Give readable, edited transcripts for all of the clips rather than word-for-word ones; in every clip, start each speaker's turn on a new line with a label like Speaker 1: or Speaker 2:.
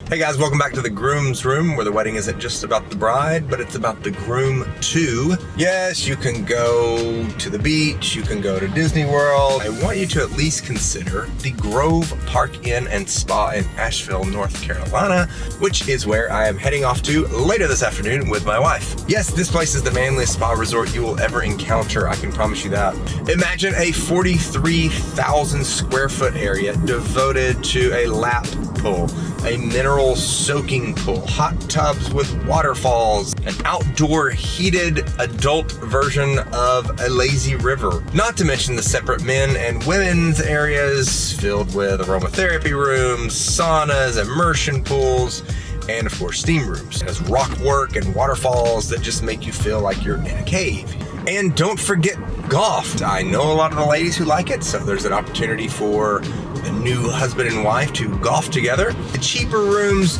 Speaker 1: Hey guys, welcome back to the Grooms room, where the wedding isn't just about the bride, but it's about the groom too. Yes, you can go to the beach, you can go to Disney World. I want you to at least consider the Grove Park Inn and Spa in Asheville, North Carolina, which is where I am heading off to later this afternoon with my wife. Yes, this place is the manliest spa resort you will ever encounter, I can promise you that. Imagine a 43,000 square foot area devoted to a lap pool, a mineral soaking pool, hot tubs with waterfalls, an outdoor heated adult version of a lazy river. Not to mention the separate men and women's areas filled with aromatherapy rooms, saunas, immersion pools, and of course steam rooms. It has rock work and waterfalls that just make you feel like you're in a cave. And don't forget golf. I know a lot of the ladies who like it, so there's an opportunity for a new husband and wife to golf together. The cheaper rooms,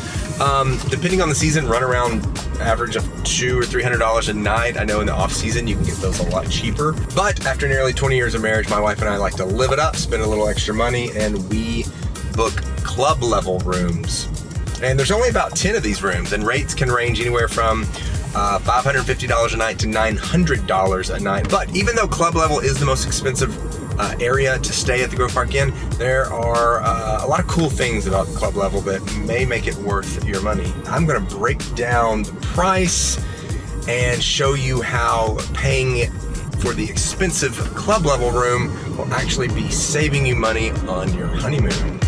Speaker 1: depending on the season, run around average of $200 or $300 a night. I know in the off season you can get those a lot cheaper. But after nearly 20 years of marriage, my wife and I like to live it up, spend a little extra money, and we book club level rooms. And there's only about 10 of these rooms, and rates can range anywhere from $550 a night to $900 a night. But even though club level is the most expensive area to stay at the Grove Park Inn, there are a lot of cool things about club level that may make it worth your money. I'm gonna break down the price and show you how paying for the expensive club level room will actually be saving you money on your honeymoon.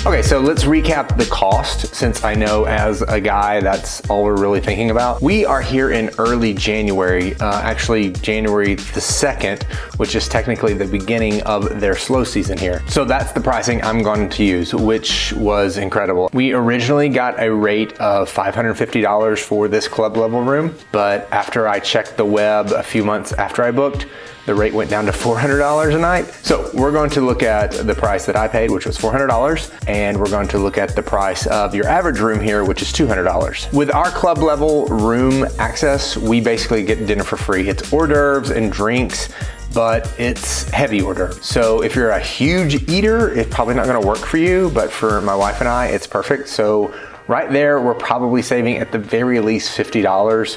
Speaker 2: Okay, so let's recap the cost, since I know as a guy that's all we're really thinking about. We are here in early January, actually January the 2nd, which is technically the beginning of their slow season here. So that's the pricing I'm going to use, which was incredible. We originally got a rate of $550 for this club level room, but after I checked the web a few months after I booked, the rate went down to $400 a night. So we're going to look at the price that I paid, which was $400, and we're going to look at the price of your average room here, which is $200. With our club level room access, we basically get dinner for free. It's hors d'oeuvres and drinks, but it's heavy hors d'oeuvres. So if you're a huge eater, it's probably not gonna work for you, but for my wife and I, it's perfect. So right there, we're probably saving at the very least $50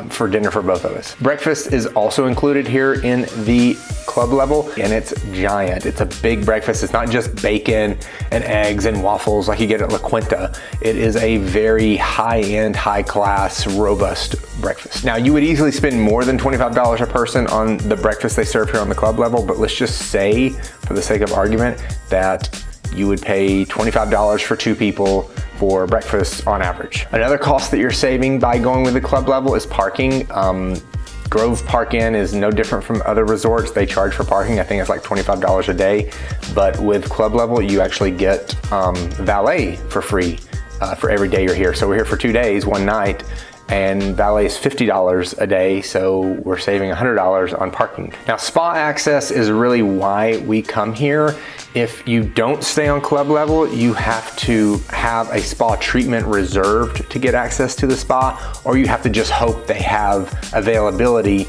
Speaker 2: for dinner for both of us. Breakfast is also included here in the club level, and it's giant. It's a big breakfast. It's not just bacon and eggs and waffles like you get at La Quinta. It is a very high-end, high-class, robust breakfast. Now, you would easily spend more than $25 a person on the breakfast they serve here on the club level, but let's just say, for the sake of argument, that you would pay $25 for 2 people for breakfast on average. Another cost that you're saving by going with the club level is parking. Grove Park Inn is no different from other resorts. They charge for parking. I think it's like $25 a day. But with club level, you actually get valet for free for every day you're here. So we're here for 2 days, 1 night, and valet is $50 a day, so we're saving $100 on parking. Now, spa access is really why we come here. If you don't stay on club level, you have to have a spa treatment reserved to get access to the spa, or you have to just hope they have availability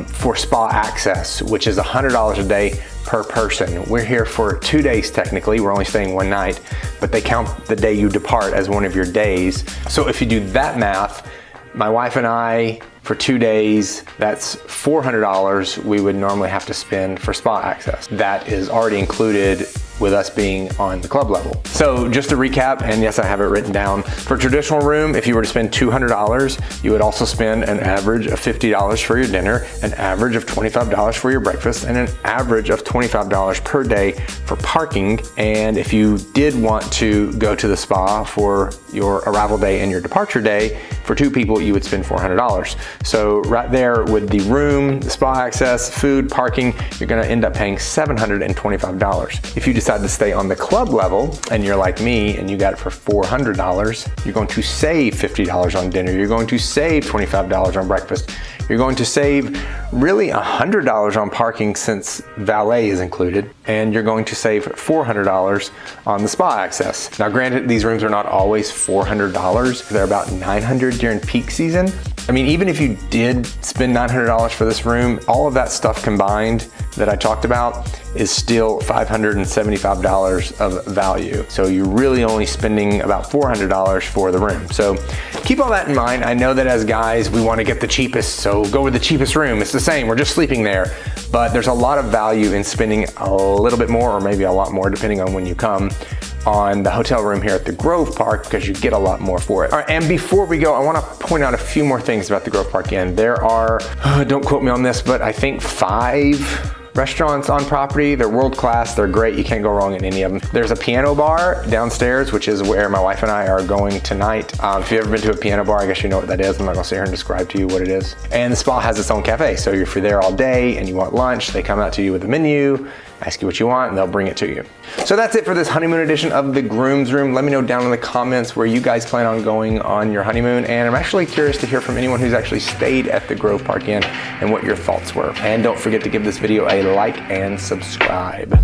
Speaker 2: for spa access, which is $100 a day per person. We're here for 2 days technically, we're only staying 1 night, but they count the day you depart as one of your days. So if you do that math, my wife and I, for 2 days, that's $400 we would normally have to spend for spa access. That is already included with us being on the club level. So just to recap, and yes, I have it written down, for a traditional room, if you were to spend $200, you would also spend an average of $50 for your dinner, an average of $25 for your breakfast, and an average of $25 per day for parking. And if you did want to go to the spa for your arrival day and your departure day, for 2 people, you would spend $400. So right there with the room, the spa access, food, parking, you're gonna end up paying $725. If you decide to stay on the club level and you're like me and you got it for $400, you're going to save $50 on dinner. You're going to save $25 on breakfast. You're going to save really $100 on parking since valet is included, and you're going to save $400 on the spa access. Now granted, these rooms are not always $400. They're about $900 during peak season, I mean, even if you did spend $900 for this room, all of that stuff combined that I talked about is still $575 of value. So you're really only spending about $400 for the room. So keep all that in mind. I know that as guys, we want to get the cheapest, so go with the cheapest room. It's the same, we're just sleeping there. But there's a lot of value in spending a little bit more, or maybe a lot more depending on when you come, on the hotel room here at the Grove Park, because you get a lot more for it. All right, and before we go, I want to point out a few more things about the Grove Park Inn. There are, don't quote me on this, but I think 5 restaurants on property. They're world class, they're great, you can't go wrong in any of them. There's a piano bar downstairs, which is where my wife and I are going tonight. If you've ever been to a piano bar, I guess you know what that is. I'm not gonna sit here and describe to you what it is. And the spa has its own cafe, so if you're there all day and you want lunch, they come out to you with a menu, ask you what you want, and they'll bring it to you. So that's it for this honeymoon edition of the Grooms Room. Let me know down in the comments where you guys plan on going on your honeymoon, and I'm actually curious to hear from anyone who's actually stayed at the Grove Park Inn and what your thoughts were. And don't forget to give this video a like and subscribe.